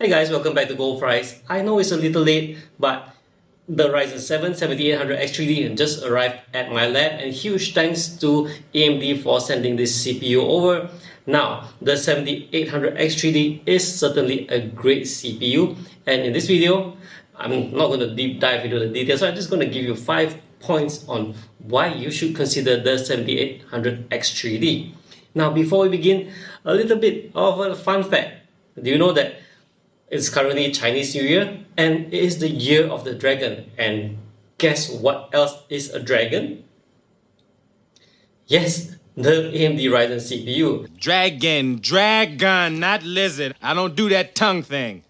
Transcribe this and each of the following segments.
Hey guys, welcome back to Gold Price. I know it's a little late, but the Ryzen 7 7800X3D just arrived at my lab, and huge thanks to AMD for sending this CPU over. Now, the 7800X3D is certainly a great CPU, and in this video, I'm not going to deep dive into the details, so I'm just going to give you 5 points on why you should consider the 7800X3D. Now, before we begin, a little bit of a fun fact. Do you know that it's currently Chinese New Year and it is the year of the dragon? And guess what else is a dragon? Yes, the AMD Ryzen CPU. Dragon, not lizard. I don't do that tongue thing.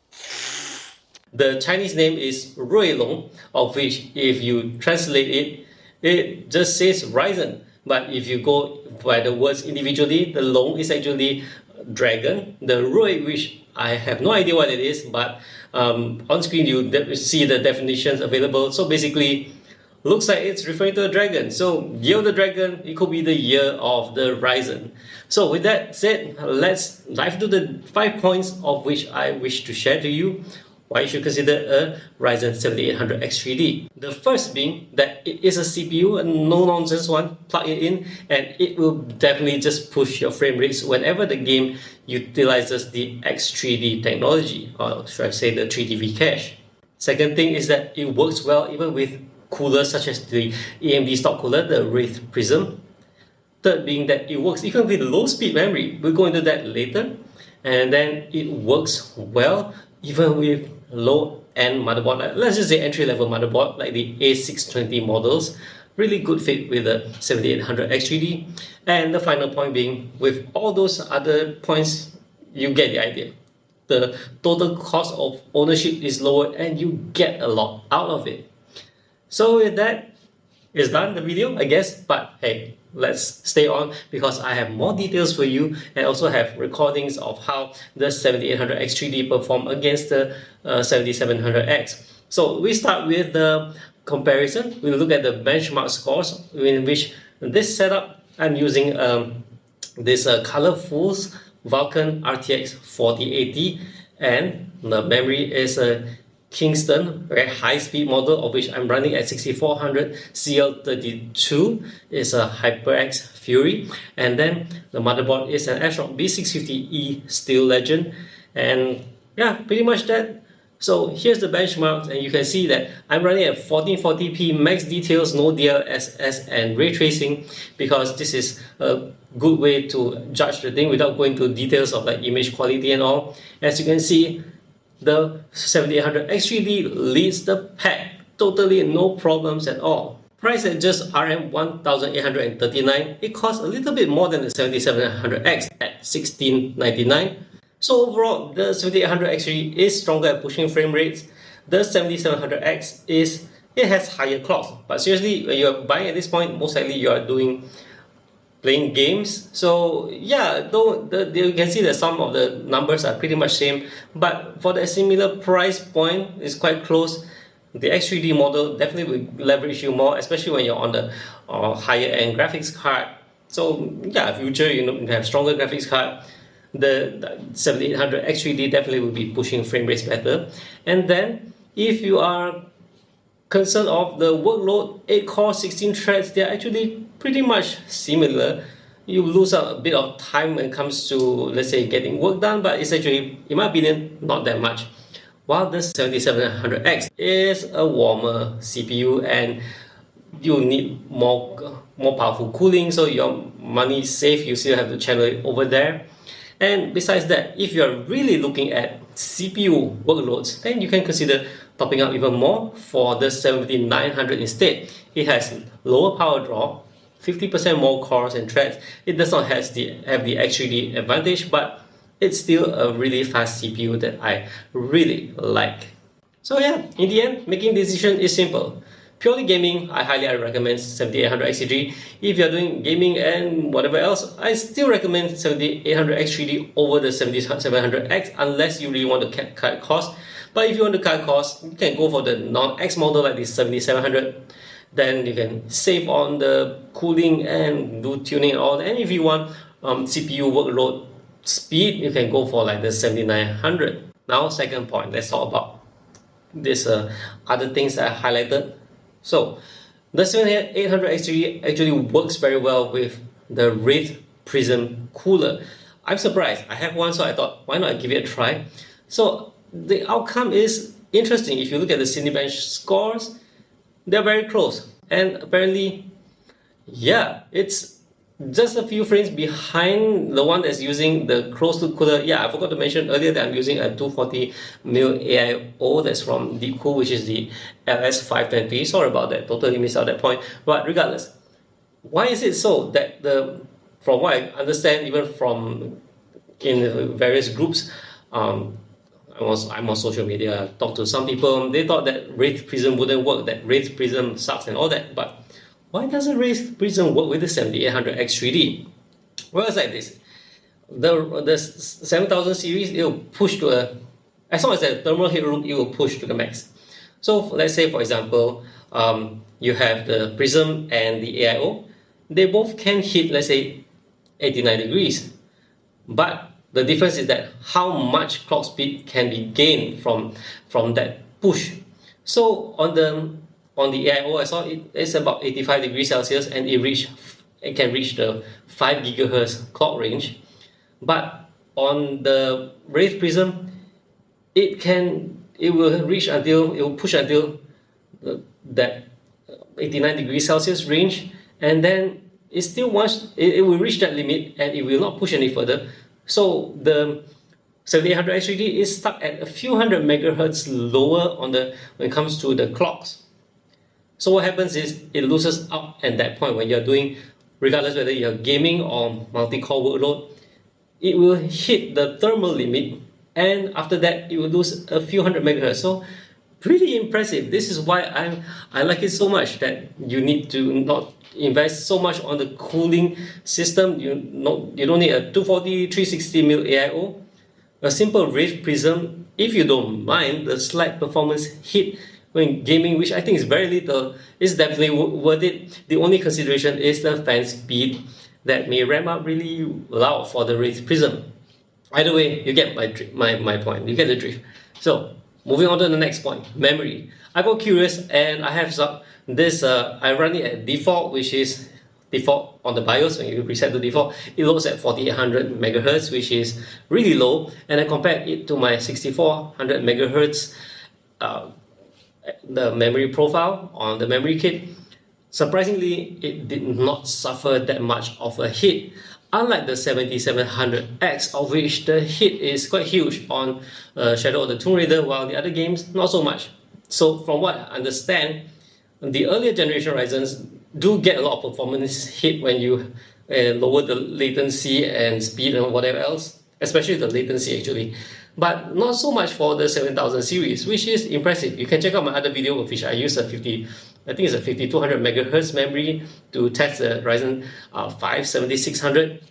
The Chinese name is Ruilong, of which if you translate it, it just says Ryzen. But if you go by the words individually, the Long is actually dragon. The Rui, which I have no idea what it is, but on screen you see the definitions available. So basically, looks like it's referring to a dragon. So year of the dragon, it could be the year of the Ryzen. So with that said, let's dive into the 5 points of which I wish to share to you why you should consider a Ryzen 7800X3D. The first being that it is a CPU, a no-nonsense one. Plug it in and it will definitely just push your frame rates whenever the game utilizes the X3D technology, or should I say the 3DV cache. Second thing is that it works well even with coolers such as the AMD stock cooler, the Wraith Prism. Third being that it works even with low-speed memory. We'll go into that later. And then it works well even with low-end motherboard, let's just say entry-level motherboard like the A620 models. Really good fit with the 7800X3D. And the final point being, with all those other points, you get the idea. The total cost of ownership is lower and you get a lot out of it. So with that, it's done the video, I guess. But hey, let's stay on because I have more details for you and also have recordings of how the 7800X3D perform against the 7700X. So we start with the comparison. We'll look at the benchmark scores, in which this setup I'm using this Colorful's Vulkan RTX 4080, and the memory is a Kingston very high-speed model, of which I'm running at 6400 CL32. It's a HyperX Fury, and then the motherboard is an ASRock B650E Steel Legend, and yeah, pretty much that. So here's the benchmarks, and you can see that I'm running at 1440p max details, no DLSS and ray tracing, because this is a good way to judge the thing without going to details of like image quality and all. As you can see, the 7800X3D leads the pack, totally no problems at all. Priced at just RM 1,839, it costs a little bit more than the 7700X at $1,699. So overall, the 7800X3D is stronger at pushing frame rates. The 7700X it has higher clocks, but seriously, when you're buying at this point, most likely you are playing games. So yeah, though you can see that some of the numbers are pretty much same, but for the similar price point, it's quite close. The X3D model definitely will leverage you more, especially when you're on the higher end graphics card. So yeah, future, you have stronger graphics card. The 7800X3D definitely will be pushing frame rates better. And then if you are concerned of the workload, 8 core 16 threads, they're actually pretty much similar. You lose out a bit of time when it comes to, let's say, getting work done, but it's actually, in my opinion, not that much. While the 7700X is a warmer CPU and you need more powerful cooling, so your money is safe, you still have to channel it over there. And besides that, if you're really looking at CPU workloads, then you can consider topping up even more for the 7900 instead. It has lower power draw, 50% more cores and threads. It does not have the X3D advantage, but it's still a really fast CPU that I really like. So yeah, in the end, making decision is simple. Purely gaming, I highly recommend 7800X3D. If you're doing gaming and whatever else, I still recommend 7800X3D over the 7700X unless you really want to cut costs. But if you want to cut costs, you can go for the non-X model like the 7700. Then you can save on the cooling and do tuning and all. And if you want CPU workload speed, you can go for like the 7900. Now, second point, let's talk about this other things that I highlighted. So, the 7800X3D actually works very well with the Wraith Prism cooler. I'm surprised. I have one, so I thought, why not give it a try? So, the outcome is interesting. If you look at the Cinebench scores, they're very close. And apparently, yeah, it's just a few frames behind the one that's using the closed loop cooler. Yeah, I forgot to mention earlier that I'm using a 240mm AIO that's from Deepcool, which is the LS520. Sorry about that, totally missed out that point. But regardless, why is it so that from what I understand, even from in various groups, I'm on social media, I talked to some people, they thought that Wraith Prism wouldn't work, that Wraith Prism sucks and all that, but why doesn't Wraith Prism work with the 7800X3D? Well, it's like this. The 7000 series, it will push to as long as the thermal headroom, it will push to the max. So let's say, for example, you have the Prism and the AIO. They both can hit, let's say, 89 degrees. But the difference is that how much clock speed can be gained from that push. So on the AIO, I saw it's about 85 degrees Celsius, and it can reach the 5 gigahertz clock range. But on the Wraith Prism, it will push until that 89 degrees Celsius range, and then it will reach that limit and it will not push any further. So the 7800X3D is stuck at a few hundred megahertz lower when it comes to the clocks. So what happens is it loses out at that point when you're doing, regardless whether you're gaming or multi-core workload, it will hit the thermal limit, and after that it will lose a few hundred megahertz. So pretty impressive. This is why I like it so much, that you need to not invest so much on the cooling system. You don't need a 240 360mm AIO. A simple Wraith Prism, if you don't mind the slight performance hit when gaming, which I think is very little, is definitely worth it. The only consideration is the fan speed that may ramp up really loud for the Wraith Prism. Either way, you get my point. You get the drift. So moving on to the next point, memory. I got curious and I have this. I run it at default, which is default on the BIOS. When you reset to default, it loads at 4800 megahertz, which is really low. And I compared it to my 6400 megahertz the memory profile on the memory kit. Surprisingly, it did not suffer that much of a hit, unlike the 7700X, of which the hit is quite huge on Shadow of the Tomb Raider, while the other games not so much. So from what I understand, the earlier generation Ryzens do get a lot of performance hit when you lower the latency and speed and whatever else, especially the latency actually. But not so much for the 7000 series, which is impressive. You can check out my other video of which I use I think it's a 5200 megahertz memory to test the Ryzen 5 7600.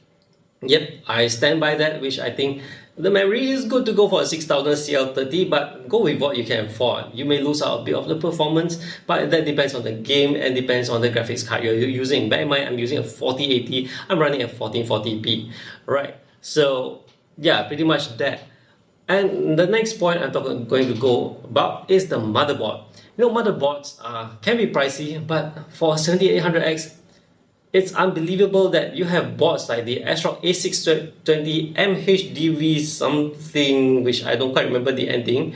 Yep, I stand by that, which I think the memory is good to go for a 6000 CL30, but go with what you can afford. You may lose out a bit of the performance, but that depends on the game and depends on the graphics card you're using. Bear in mind, I'm using a 4080, I'm running a 1440p, right? So yeah, pretty much that. And the next point I'm going to go about is the motherboard. You know, motherboards can be pricey, but for 7800X, it's unbelievable that you have boards like the ASRock A620 MHDV something, which I don't quite remember the ending,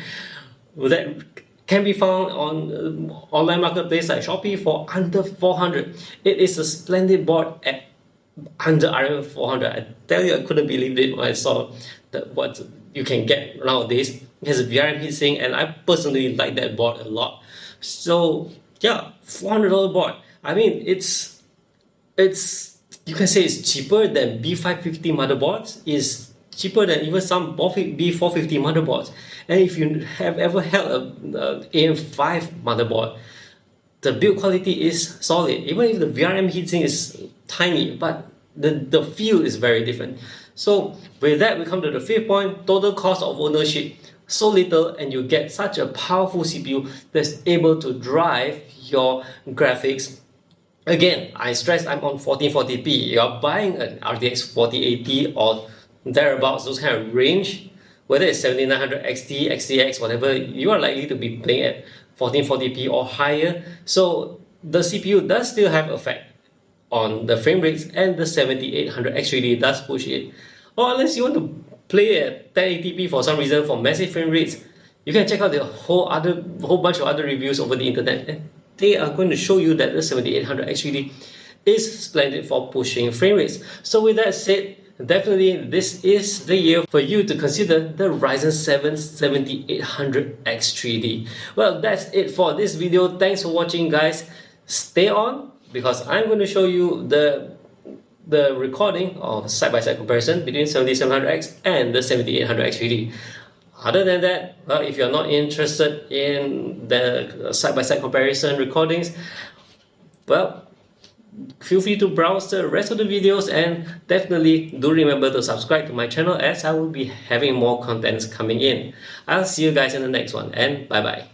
that can be found on online marketplace like Shopee for under 400. It is a splendid board at under RM 400. I tell you, I couldn't believe it when I saw what you can get nowadays. It has a VRM heatsink, and I personally like that board a lot. So yeah, $400 board. I mean, it's you can say it's cheaper than B550 motherboards. It's cheaper than even some B450 motherboards. And if you have ever held a AM5 motherboard, the build quality is solid. Even if the VRM heatsink is tiny, but the feel is very different. So with that, we come to the fifth point, total cost of ownership. So little, and you get such a powerful CPU that's able to drive your graphics. Again, I stress I'm on 1440p. You're buying an RTX 4080 or thereabouts, those kind of range. whether it's 7900 XT, XTX, whatever, you are likely to be playing at 1440p or higher. So the CPU does still have effect on the frame rates, and the 7800 X3D does push it. Or unless you want to play at 1080p for some reason for massive frame rates, you can check out the whole bunch of other reviews over the internet, and they are going to show you that the 7800 X3D is splendid for pushing frame rates. So with that said, definitely this is the year for you to consider the Ryzen 7 7800 X3D. Well, that's it for this video. Thanks for watching, guys. Stay on, because I'm going to show you the recording of side-by-side comparison between 7700X and the 7800 X3D. Other than that, well, if you're not interested in the side-by-side comparison recordings, well, feel free to browse the rest of the videos, and definitely do remember to subscribe to my channel, as I will be having more contents coming in. I'll see you guys in the next one, and bye bye.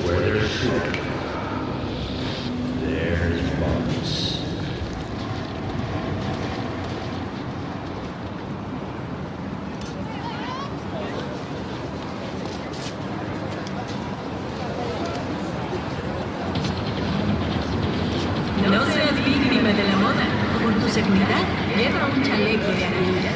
Where there's smoke, there's bombs. No seas víctima de la moda. Por tu seguridad, lleva un chaleco de armadura.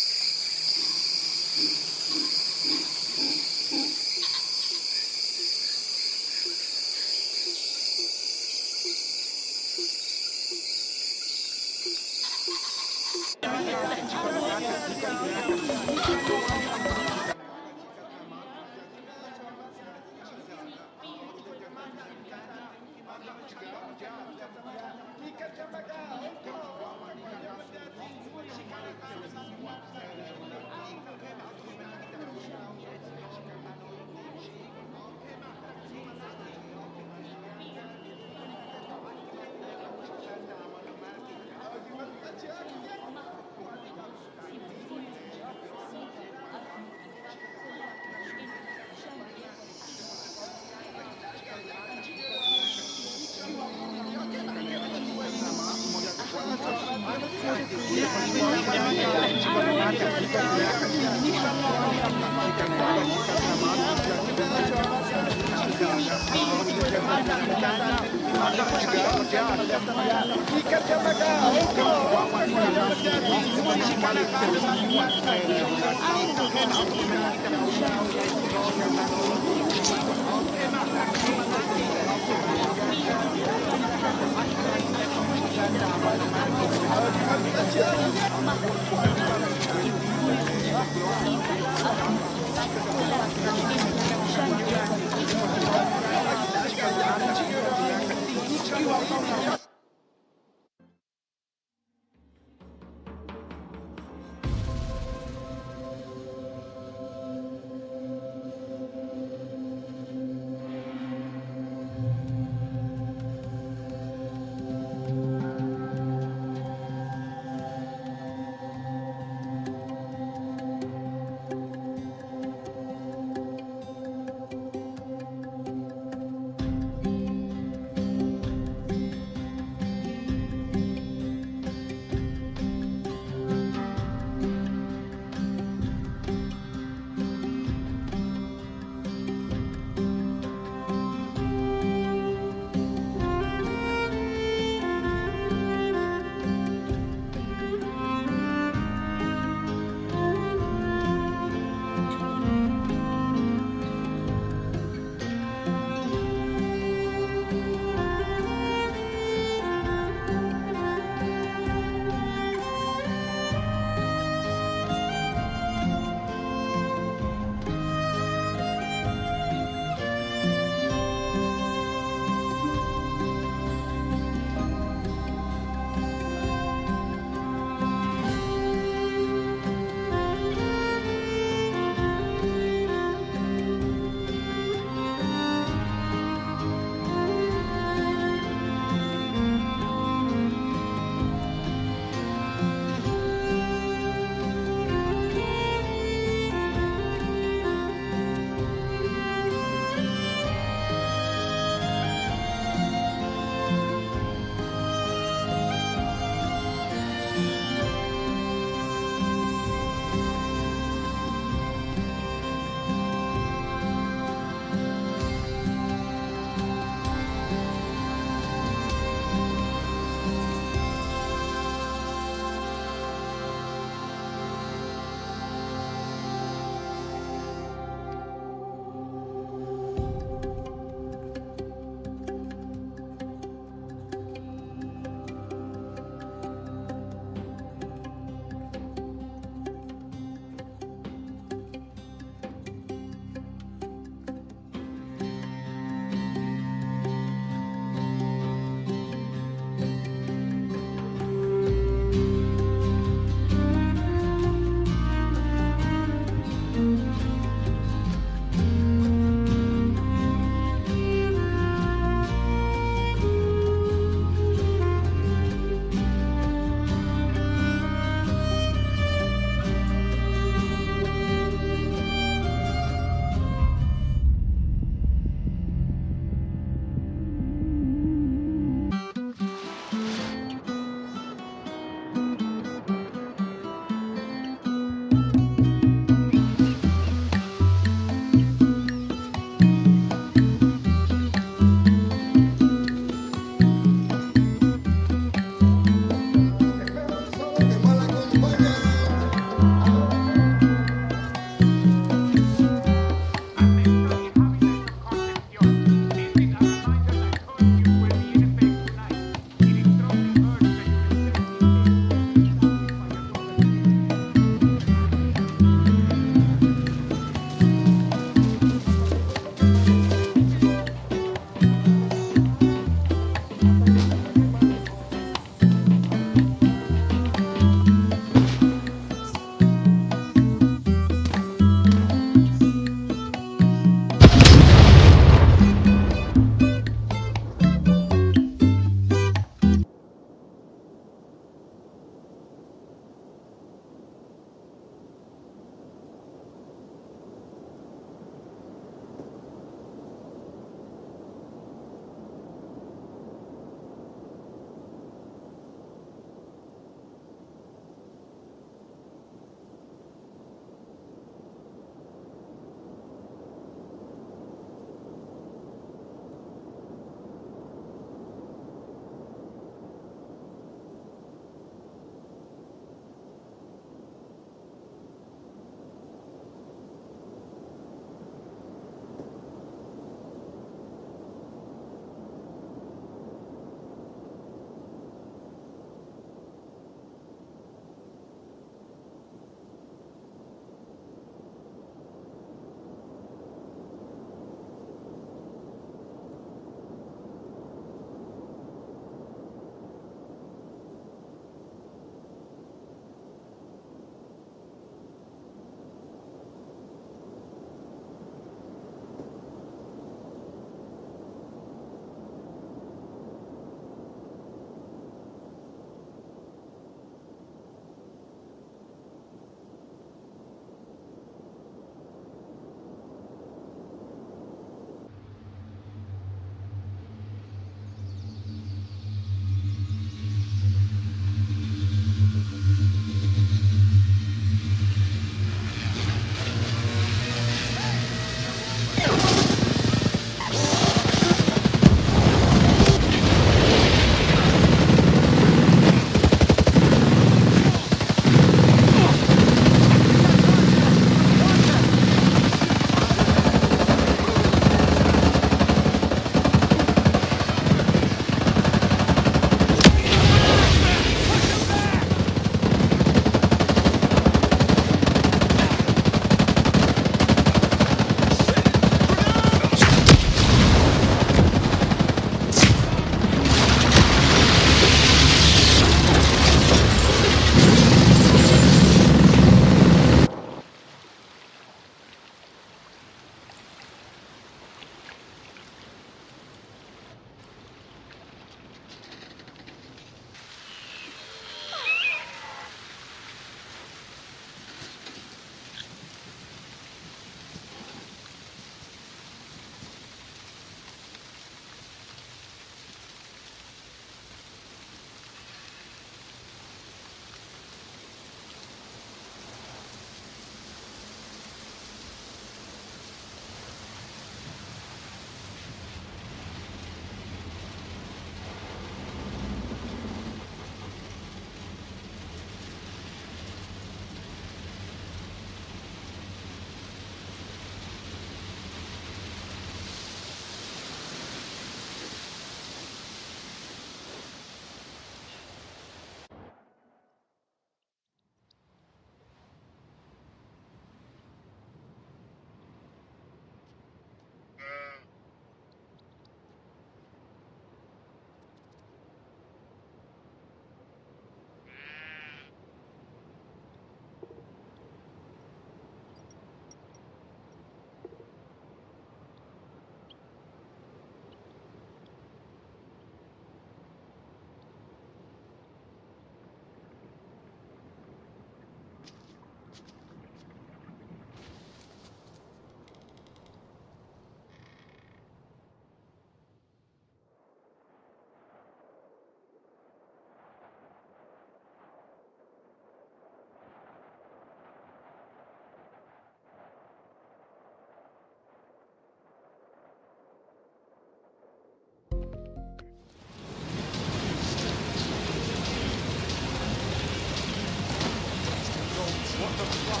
What the fuck?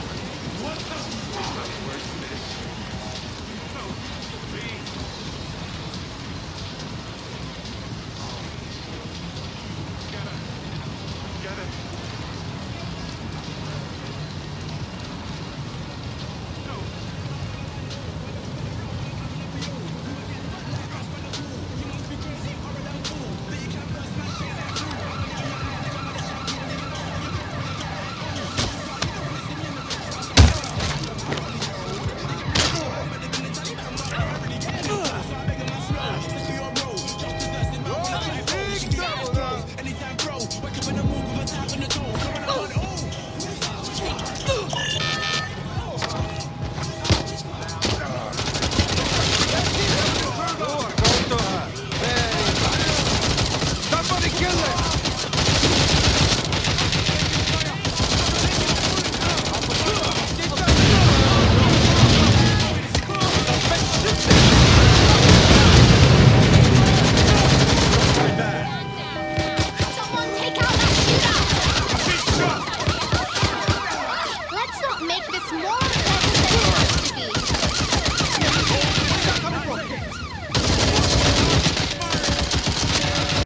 What the fuck? Where's this? No, please.